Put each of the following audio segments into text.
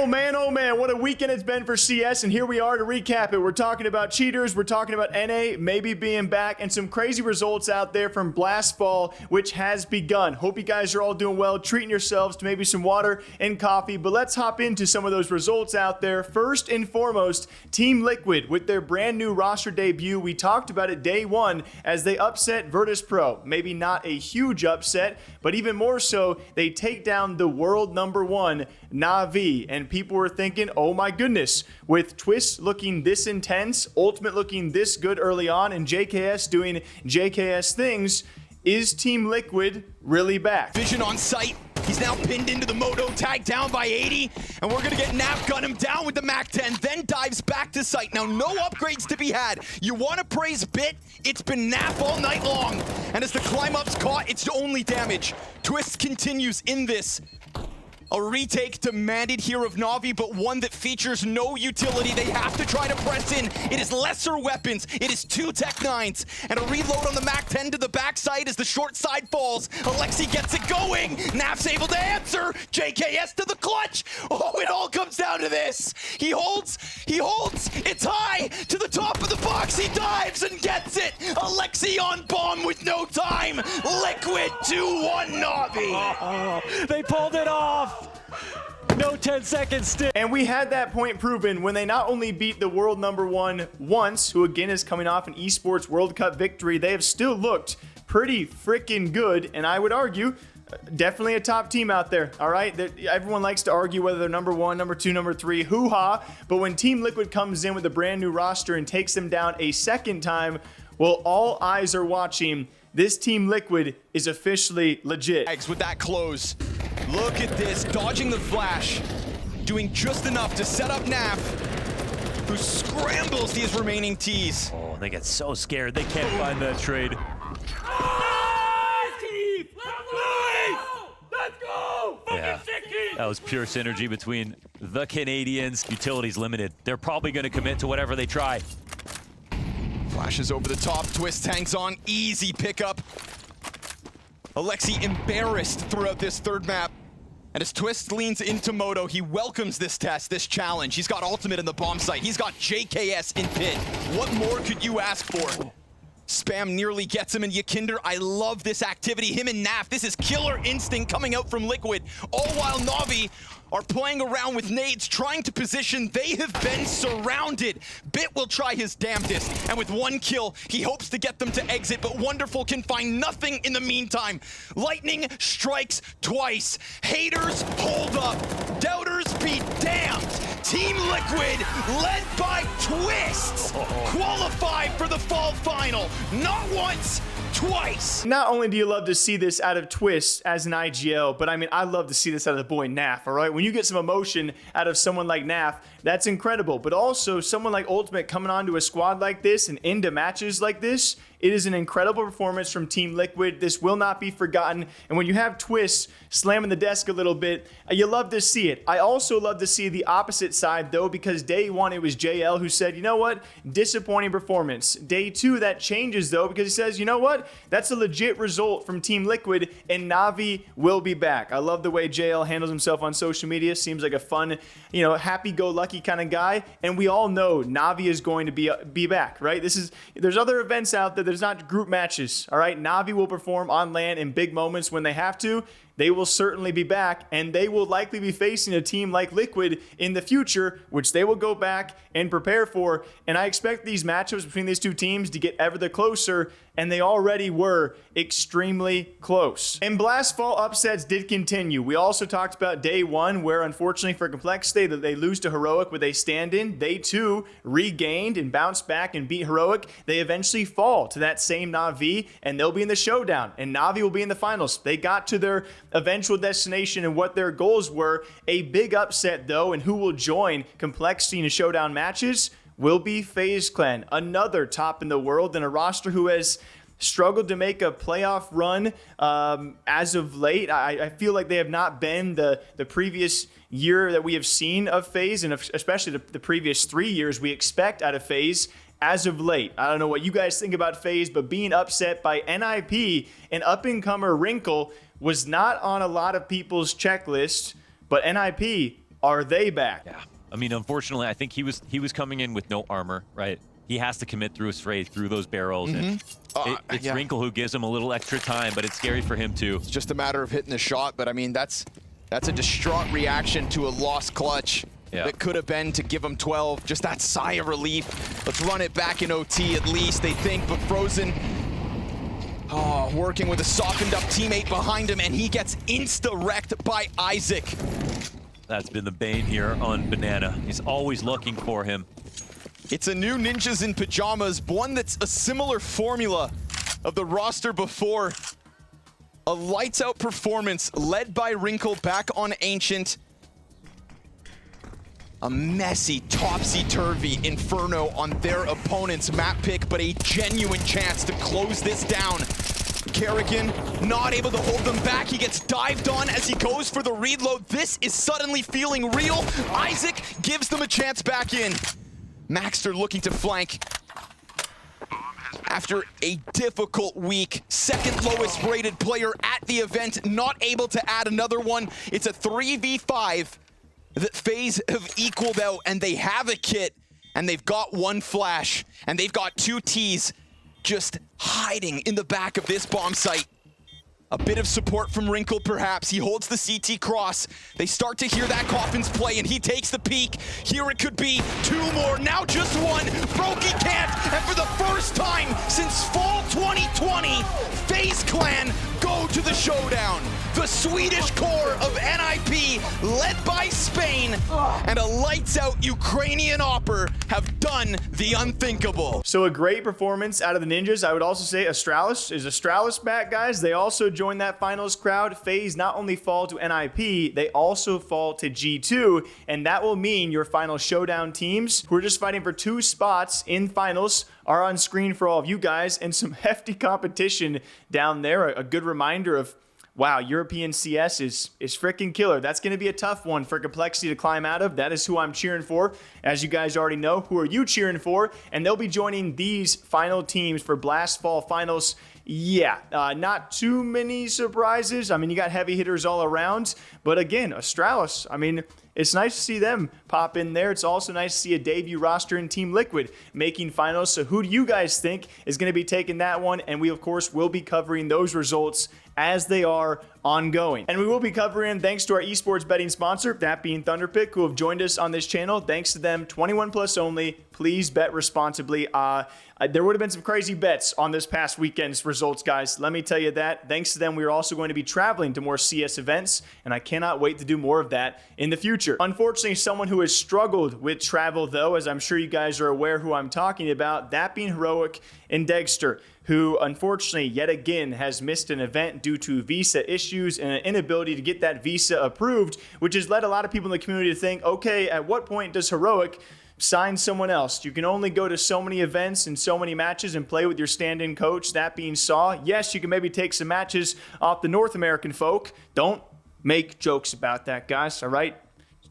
oh man, what a weekend it's been for CS, and here we are to recap it. We're talking about cheaters, we're talking about NA maybe being back, and some crazy results out there from Blast Fall, which has begun. Hope you guys are all doing well, treating yourselves to maybe some water and coffee, but let's hop into some of those results out there. First and foremost, Team Liquid with their brand new roster debut. We talked about it day one as they upset Virtus Pro. Maybe not a huge upset, but even more so, they take down the world #1 NAVI, and people were thinking, oh my goodness, with Twist looking this intense, Ultimate looking this good early on, and JKS doing JKS things, is Team Liquid really back? Vision on sight. He's now pinned into the Moto, tagged down by 80, and we're gonna get NAV gun him down with the MAC-10, then dives back to sight. Now, no upgrades to be had. You wanna praise Bit? It's been NAF all night long, and as the climb up's caught, it's only damage. Twist continues in this. A retake demanded here of Navi, but one that features no utility. They have to try to press in. It is lesser weapons. It is 2 Tech 9s. And a reload on the MAC-10 to the backside as the short side falls. Alexi gets it going. Naf's able to answer. JKS to the clutch. Oh, it all comes down to this. He holds. It's high to the top of the box. He dives and gets it. Alexi on bomb with no time. Liquid 2-1 Navi. Oh, they pulled it off. No 10 seconds still. And we had that point proven when they not only beat the world #1 once, who again is coming off an esports World Cup victory, they have still looked pretty freaking good, and I would argue definitely a top team out there. All right, everyone likes to argue whether they're #1, #2, #3, hoo-ha, but when Team Liquid comes in with a brand new roster and takes them down a second time, well, all eyes are watching. This Team Liquid is officially legit. With that close, look at this, dodging the flash, doing just enough to set up Naf, who scrambles these remaining Ts. Oh, they get so scared they can't find that trade. Let's go! Yeah, that was pure synergy between the Canadians. Utilities limited. They're probably going to commit to whatever they try. Flashes over the top, Twist tanks on, easy pickup. Alexi embarrassed throughout this third map. And as Twist leans into Moto, he welcomes this test, this challenge. He's got ultimate in the bomb site. He's got JKS in pit. What more could you ask for? Spam nearly gets him, and Yakinder, I love this activity. Him and Naf, this is killer instinct coming out from Liquid. All while Navi are playing around with nades, trying to position. They have been surrounded. Bit will try his damnedest, and with 1 kill, he hopes to get them to exit, but Wonderful can find nothing in the meantime. Lightning strikes twice. Haters hold up. Doubters be damned. Team Liquid, led by Twist, qualify for the fall final. Not once, twice. Not only do you love to see this out of Twist as an IGL, but I mean, I love to see this out of the boy Naf, all right? When you get some emotion out of someone like Naf, that's incredible. But also, someone like Ultimate coming onto a squad like this and into matches like this, it is an incredible performance from Team Liquid. This will not be forgotten. And when you have Twist slamming the desk a little bit, you love to see it. I also love to see the opposite side, though, because day one, it was JL who said, you know what? Disappointing performance. Day two, that changes, though, because he says, you know what? That's a legit result from Team Liquid, and Navi will be back. I love the way JL handles himself on social media. Seems like a fun, happy-go-lucky kind of guy. And we all know Navi is going to be back, right? There's other events out there. There's not group matches, all right? Navi will perform on LAN in big moments when they have to. They will certainly be back, and they will likely be facing a team like Liquid in the future, which they will go back and prepare for. And I expect these matchups between these two teams to get ever the closer, and they already were extremely close. And Blast Fall upsets did continue. We also talked about day one, where unfortunately for Complexity, they lose to Heroic with a stand-in. They too regained and bounced back and beat Heroic. They eventually fall to that same NAVI, and they'll be in the showdown, and NAVI will be in the finals. They got to their eventual destination and what their goals were. A big upset, though, and who will join Complexity in the showdown matches will be FaZe Clan, another top in the world, and a roster who has struggled to make a playoff run as of late. I feel like they have not been the previous year that we have seen of FaZe, and especially the previous 3 years we expect out of FaZe as of late. I don't know what you guys think about FaZe, but being upset by NIP, an up-and-comer Wrinkle, was not on a lot of people's checklist, but NIP Are they back? Yeah. I mean, unfortunately, I think he was coming in with no armor, right? He has to commit through his FaZe, through those barrels. And it's Wrinkle who gives him a little extra time, but it's scary for him too. It's just a matter of hitting the shot, but I mean, that's a distraught reaction to a lost clutch. Yeah. That could have been to give him 12. Just that sigh of relief. Let's run it back in OT at least, they think, but Frozen working with a softened up teammate behind him, and he gets insta-wrecked by Isaac. That's been the bane here on Banana. He's always looking for him. It's a new Ninjas in Pajamas, one that's a similar formula of the roster before. A lights out performance led by Wrinkle back on Ancient. A messy, topsy-turvy inferno on their opponent's map pick, but a genuine chance to close this down. Kerrigan not able to hold them back. He gets dived on as he goes for the reload. This is suddenly feeling real. Isaac gives them a chance back in. Maxter looking to flank. After a difficult week, second lowest rated player at the event, not able to add another one. It's a 3v5 that FaZe have equaled out, and they have a kit, and they've got one flash, and they've got two Ts just hiding in the back of this bomb site. A bit of support from Wrinkle, perhaps. He holds the CT cross. They start to hear that Coffins play, and he takes the peek. Here it could be two more, now just one. Brokey can't, and for the first time since fall 2020, FaZe Clan go to the Showdown. The Swedish core of NIP, led by Spain, and a lights-out Ukrainian Opper have done the unthinkable. So a great performance out of the Ninjas. I would also say Astralis. Is Astralis back, guys? They also joined that finals crowd. FaZe not only fall to NIP, they also fall to G2, and that will mean your final Showdown teams, who are just fighting for 2 spots in finals, are on screen for all of you guys, and some hefty competition down there. A good reminder of, wow, European CS is freaking killer. That's going to be a tough one for Complexity to climb out of. That is who I'm cheering for. As you guys already know, who are you cheering for? And they'll be joining these final teams for Blast Fall Finals. Yeah, not too many surprises. I mean, you got heavy hitters all around. But again, Astralis, I mean, it's nice to see them pop in there. It's also nice to see a debut roster in Team Liquid making finals. So who do you guys think is going to be taking that one? And we, of course, will be covering those results as they are ongoing. And we will be covering, thanks to our esports betting sponsor, that being Thunderpick, who have joined us on this channel. Thanks to them, 21 plus only. Please bet responsibly. There would have been some crazy bets on this past weekend's results, guys. Let me tell you that. Thanks to them, we are also going to be traveling to more CS events, and I cannot wait to do more of that in the future. Unfortunately, someone who has struggled with travel, though, as I'm sure you guys are aware who I'm talking about, that being Heroic and Degster, who unfortunately yet again has missed an event due to visa issues and an inability to get that visa approved, which has led a lot of people in the community to think, okay, at what point does Heroic sign someone else? You can only go to so many events and so many matches and play with your stand-in coach, that being Saw. Yes, you can maybe take some matches off the North American folk. Don't make jokes about that, guys, all right?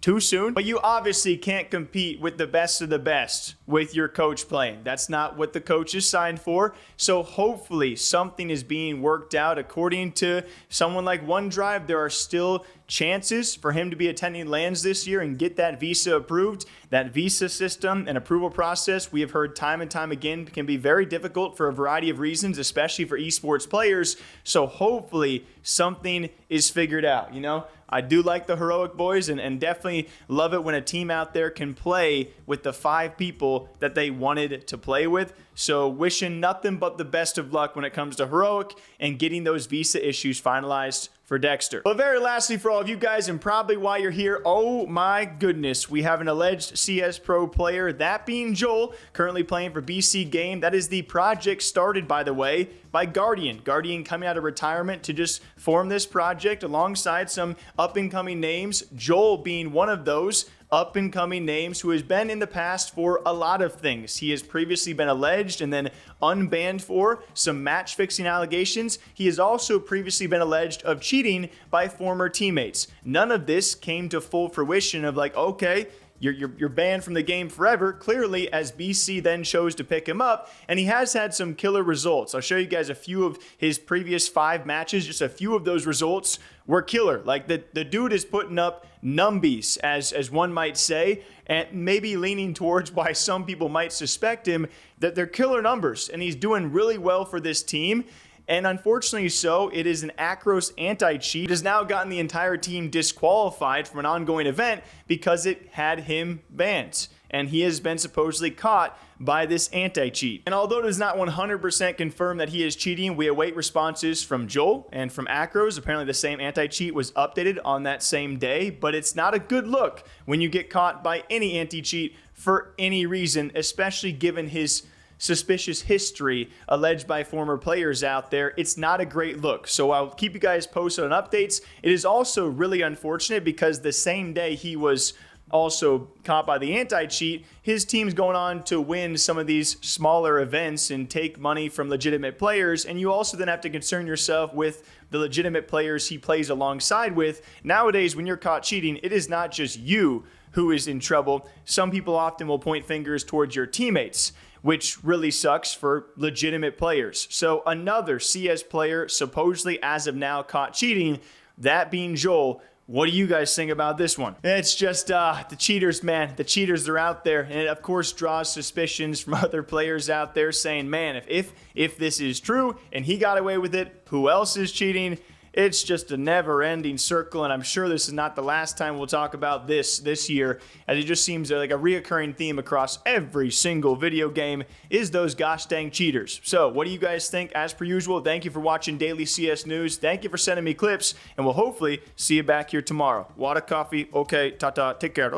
Too soon. But you obviously can't compete with the best of the best with your coach playing. That's not what the coach is signed for. So hopefully something is being worked out. According to someone like OneDrive, there are still chances for him to be attending LANs this year and get that visa approved. That visa system and approval process, we have heard time and time again, can be very difficult for a variety of reasons, especially for esports players. So hopefully something is figured out, you know? I do like the Heroic boys and definitely love it when a team out there can play with the 5 people that they wanted to play with. So wishing nothing but the best of luck when it comes to Heroic and getting those visa issues finalized for Degster. But very lastly, for all of you guys, and probably why you're here, oh my goodness, we have an alleged CS Pro player, that being Joel, currently playing for BC Game. That is the project started, by the way, by Guardian. Guardian coming out of retirement to just form this project alongside some up-and-coming names, Joel being one of those up-and-coming names who has been in the past for a lot of things. He has previously been alleged and then unbanned for some match-fixing allegations. He has also previously been alleged of cheating by former teammates. None of this came to full fruition of like, okay, you're banned from the game forever, clearly, as BC then chose to pick him up, and he has had some killer results. I'll show you guys a few of his previous 5 matches. Just a few of those results were killer. Like, the dude is putting up numbies, as one might say, and maybe leaning towards why some people might suspect him, that they're killer numbers, and he's doing really well for this team. And unfortunately so, it is an Akros anti-cheat. It has now gotten the entire team disqualified from an ongoing event because it had him banned. And he has been supposedly caught by this anti-cheat. And although it is not 100% confirmed that he is cheating, we await responses from Joel and from Akros. Apparently the same anti-cheat was updated on that same day, but it's not a good look when you get caught by any anti-cheat for any reason, especially given his suspicious history alleged by former players out there. It's not a great look. So I'll keep you guys posted on updates. It is also really unfortunate because the same day he was also caught by the anti-cheat, his team's going on to win some of these smaller events and take money from legitimate players, and you also then have to concern yourself with the legitimate players he plays alongside with. Nowadays, when you're caught cheating, it is not just you who is in trouble. Some people often will point fingers towards your teammates, which really sucks for legitimate players. So another CS player supposedly as of now caught cheating, that being Joel. What do you guys think about this one? It's just the cheaters, man. The cheaters are out there, and it of course draws suspicions from other players out there saying, man, if this is true and he got away with it, who else is cheating? It's just a never-ending circle, and I'm sure this is not the last time we'll talk about this year, as it just seems like a reoccurring theme across every single video game is those gosh dang cheaters. So what do you guys think? As per usual, thank you for watching Daily CS News. Thank you for sending me clips, and we'll hopefully see you back here tomorrow. Water, coffee, okay, ta-ta, take care.